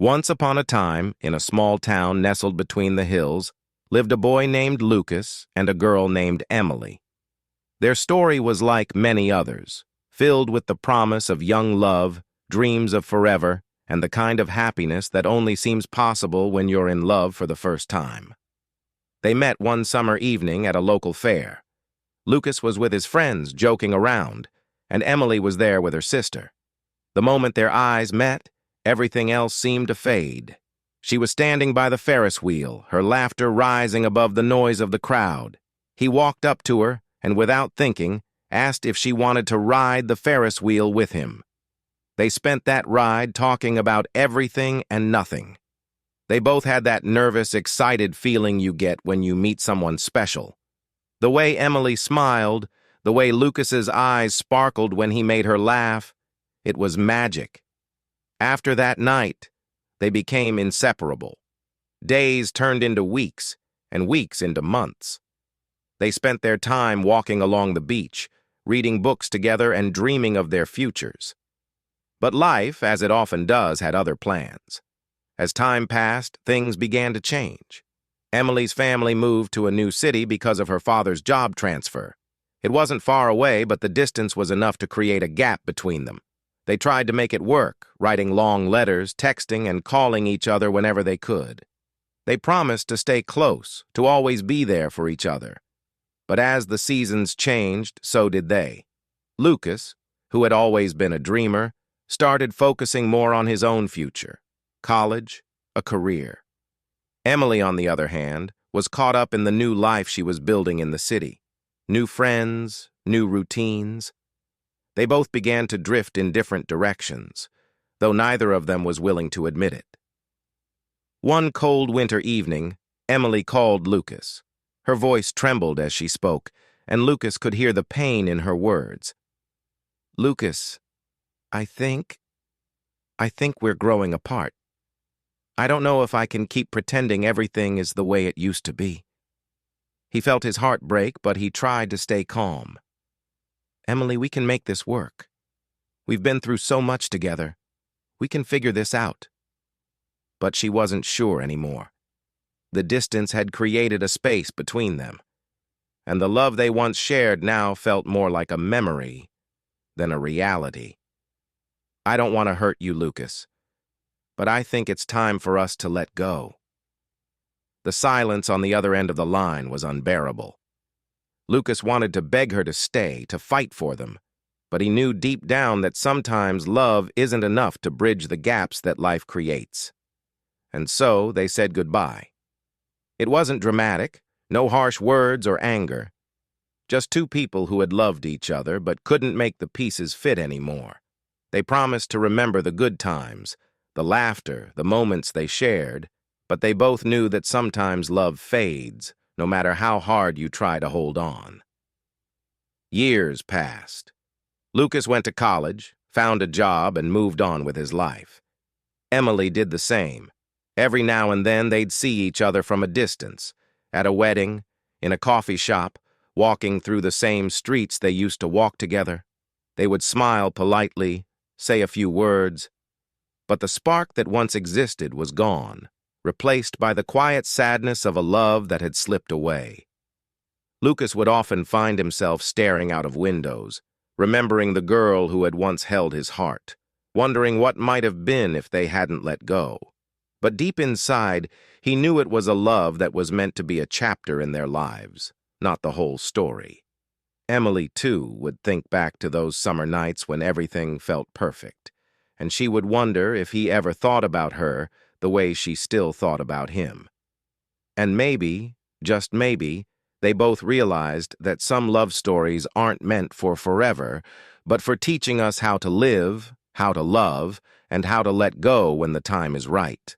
Once upon a time, in a small town nestled between the hills, lived a boy named Lucas and a girl named Emily. Their story was like many others, filled with the promise of young love, dreams of forever, and the kind of happiness that only seems possible when you're in love for the first time. They met one summer evening at a local fair. Lucas was with his friends, joking around, and Emily was there with her sister. The moment their eyes met, everything else seemed to fade. She was standing by the Ferris wheel, her laughter rising above the noise of the crowd. He walked up to her and, without thinking, asked if she wanted to ride the Ferris wheel with him. They spent that ride talking about everything and nothing. They both had that nervous, excited feeling you get when you meet someone special. The way Emily smiled, the way Lucas's eyes sparkled when he made her laugh, it was magic. After that night, they became inseparable. Days turned into weeks, and weeks into months. They spent their time walking along the beach, reading books together and dreaming of their futures. But life, as it often does, had other plans. As time passed, things began to change. Emily's family moved to a new city because of her father's job transfer. It wasn't far away, but the distance was enough to create a gap between them. They tried to make it work, writing long letters, texting, and calling each other whenever they could. They promised to stay close, to always be there for each other. But as the seasons changed, so did they. Lucas, who had always been a dreamer, started focusing more on his own future, college, a career. Emily, on the other hand, was caught up in the new life she was building in the city. New friends, new routines. They both began to drift in different directions, though neither of them was willing to admit it. One cold winter evening, Emily called Lucas. Her voice trembled as she spoke, and Lucas could hear the pain in her words. "Lucas, I think we're growing apart. I don't know if I can keep pretending everything is the way it used to be." He felt his heart break, but he tried to stay calm. "Emily, we can make this work. We've been through so much together. We can figure this out." But she wasn't sure anymore. The distance had created a space between them, and the love they once shared now felt more like a memory than a reality. "I don't want to hurt you, Lucas, but I think it's time for us to let go." The silence on the other end of the line was unbearable. Lucas wanted to beg her to stay, to fight for them, but he knew deep down that sometimes love isn't enough to bridge the gaps that life creates. And so they said goodbye. It wasn't dramatic, no harsh words or anger. Just two people who had loved each other but couldn't make the pieces fit anymore. They promised to remember the good times, the laughter, the moments they shared, but they both knew that sometimes love fades, no matter how hard you try to hold on. Years passed. Lucas went to college, found a job, and moved on with his life. Emily did the same. Every now and then they'd see each other from a distance, at a wedding, in a coffee shop, walking through the same streets they used to walk together. They would smile politely, say a few words, but the spark that once existed was gone, replaced by the quiet sadness of a love that had slipped away. Lucas would often find himself staring out of windows, remembering the girl who had once held his heart, wondering what might have been if they hadn't let go. But deep inside, he knew it was a love that was meant to be a chapter in their lives, not the whole story. Emily, too, would think back to those summer nights when everything felt perfect, and she would wonder if he ever thought about her the way she still thought about him. And maybe, just maybe, they both realized that some love stories aren't meant for forever, but for teaching us how to live, how to love, and how to let go when the time is right.